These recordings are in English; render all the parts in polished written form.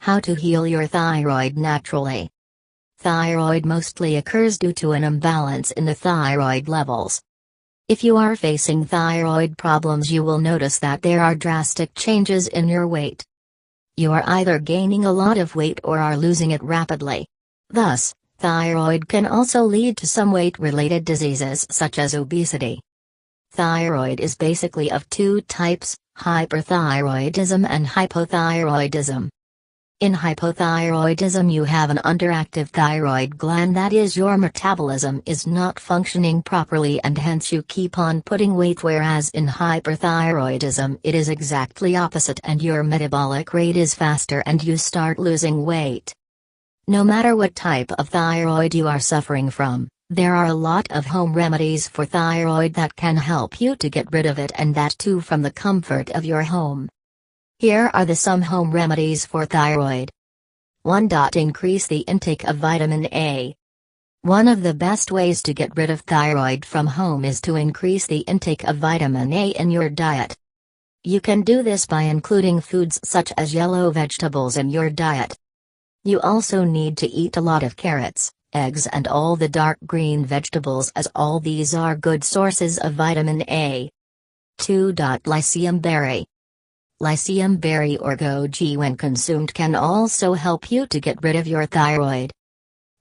How to heal your thyroid naturally. Thyroid mostly occurs due to an imbalance in the thyroid levels. If you are facing thyroid problems, you will notice that there are drastic changes in your weight. You are either gaining a lot of weight or are losing it rapidly. Thus, thyroid can also lead to some weight-related diseases such as obesity. Thyroid is basically of two types, hyperthyroidism and hypothyroidism. In hypothyroidism, you have an underactive thyroid gland, that is, your metabolism is not functioning properly and hence you keep on putting weight, whereas in hyperthyroidism it is exactly opposite and your metabolic rate is faster and you start losing weight. No matter what type of thyroid you are suffering from, there are a lot of home remedies for thyroid that can help you to get rid of it, and that too from the comfort of your home. Here are some home remedies for thyroid. 1. Increase the intake of vitamin A. One of the best ways to get rid of thyroid from home is to increase the intake of vitamin A in your diet. You can do this by including foods such as yellow vegetables in your diet. You also need to eat a lot of carrots, eggs and all the dark green vegetables, as all these are good sources of vitamin A. 2. Lycium berry. Lycium berry or goji, when consumed, can also help you to get rid of your thyroid.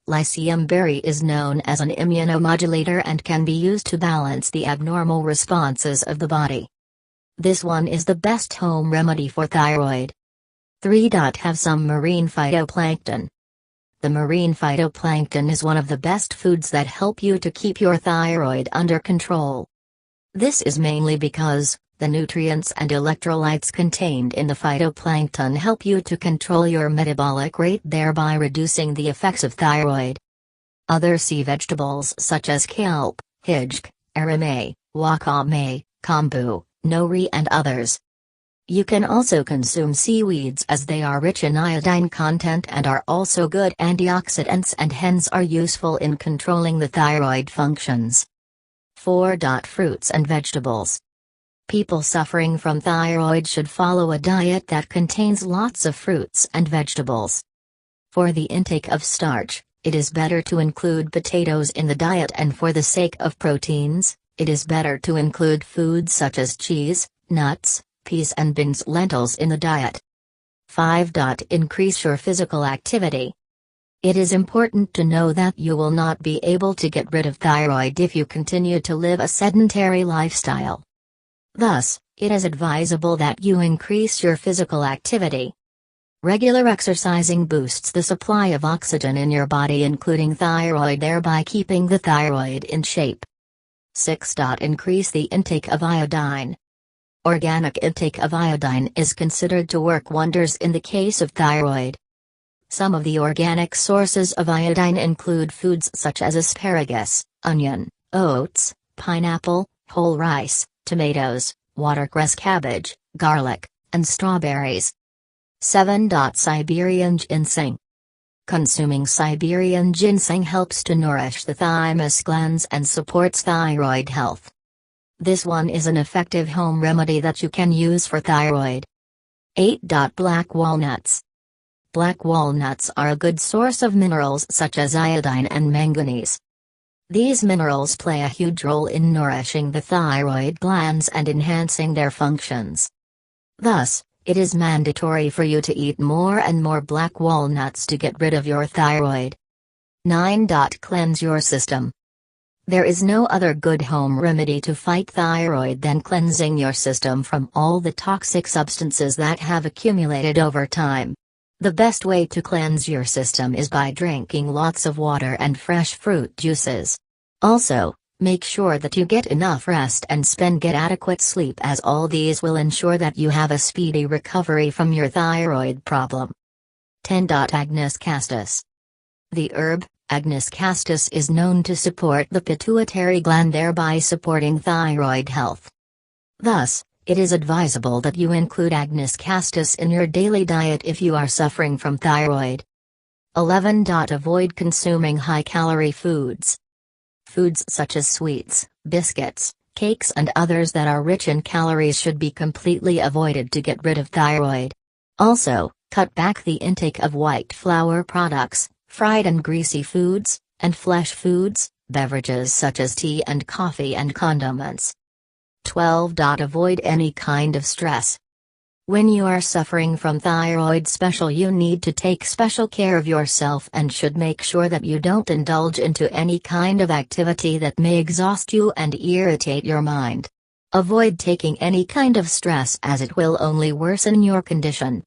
Lycium berry is known as an immunomodulator and can be used to balance the abnormal responses of the body. This one is the best home remedy for thyroid. 3. Have some marine phytoplankton. The marine phytoplankton is one of the best foods that help you to keep your thyroid under control. This is mainly because the nutrients and electrolytes contained in the phytoplankton help you to control your metabolic rate, thereby reducing the effects of thyroid. Other sea vegetables such as kelp, hijk, arame, wakame, kombu, nori and others. You can also consume seaweeds, as they are rich in iodine content and are also good antioxidants and hence are useful in controlling the thyroid functions. 4. Fruits and vegetables. People suffering from thyroid should follow a diet that contains lots of fruits and vegetables. For the intake of starch, it is better to include potatoes in the diet, and for the sake of proteins, it is better to include foods such as cheese, nuts, peas and beans, lentils in the diet. 5. Increase your physical activity. It is important to know that you will not be able to get rid of thyroid if you continue to live a sedentary lifestyle. Thus, it is advisable that you increase your physical activity. Regular exercising boosts the supply of oxygen in your body, including thyroid, thereby keeping the thyroid in shape. 6. Increase the intake of iodine. Organic intake of iodine is considered to work wonders in the case of thyroid. Some of the organic sources of iodine include foods such as asparagus, onion, oats, pineapple, whole rice, tomatoes, watercress, cabbage, garlic, and strawberries. 7. Siberian ginseng. Consuming Siberian ginseng helps to nourish the thymus glands and supports thyroid health. This one is an effective home remedy that you can use for thyroid. 8. Black walnuts. Black walnuts are a good source of minerals such as iodine and manganese. These minerals play a huge role in nourishing the thyroid glands and enhancing their functions. Thus, it is mandatory for you to eat more and more black walnuts to get rid of your thyroid. 9. Cleanse your system. There is no other good home remedy to fight thyroid than cleansing your system from all the toxic substances that have accumulated over time. The best way to cleanse your system is by drinking lots of water and fresh fruit juices. Also, make sure that you get enough rest and get adequate sleep, as all these will ensure that you have a speedy recovery from your thyroid problem. 10. Agnus castus. The herb, Agnus castus, is known to support the pituitary gland, thereby supporting thyroid health. Thus, it is advisable that you include Agnus castus in your daily diet if you are suffering from thyroid. 11. Avoid consuming high-calorie foods. Foods such as sweets, biscuits, cakes and others that are rich in calories should be completely avoided to get rid of thyroid. Also, Cut back the intake of white flour products, fried and greasy foods, and flesh foods, beverages such as tea and coffee and condiments. 12. Avoid any kind of stress. When you are suffering from thyroid special, you need to take special care of yourself and should make sure that you don't indulge into any kind of activity that may exhaust you and irritate your mind. Avoid taking any kind of stress as it will only worsen your condition.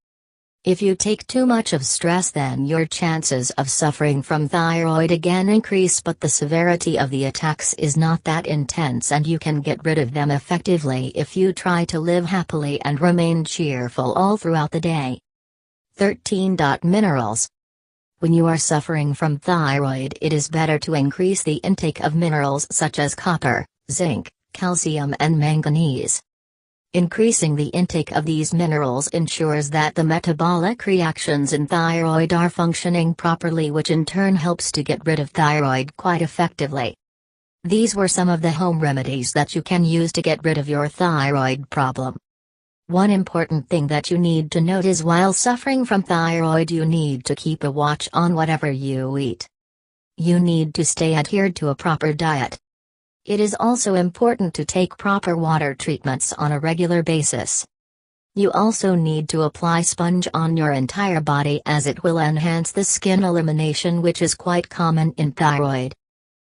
If you take too much of stress, then your chances of suffering from thyroid again increase, but the severity of the attacks is not that intense and you can get rid of them effectively if you try to live happily and remain cheerful all throughout the day. 13. Minerals. When you are suffering from thyroid, it is better to increase the intake of minerals such as copper, zinc, calcium and manganese. Increasing the intake of these minerals ensures that the metabolic reactions in thyroid are functioning properly, which in turn helps to get rid of thyroid quite effectively. These were some of the home remedies that you can use to get rid of your thyroid problem. One important thing that you need to note is while suffering from thyroid, you need to keep a watch on whatever you eat. You need to stay adhered to a proper diet. It is also important to take proper water treatments on a regular basis. You also need to apply sponge on your entire body as it will enhance the skin elimination, which is quite common in thyroid.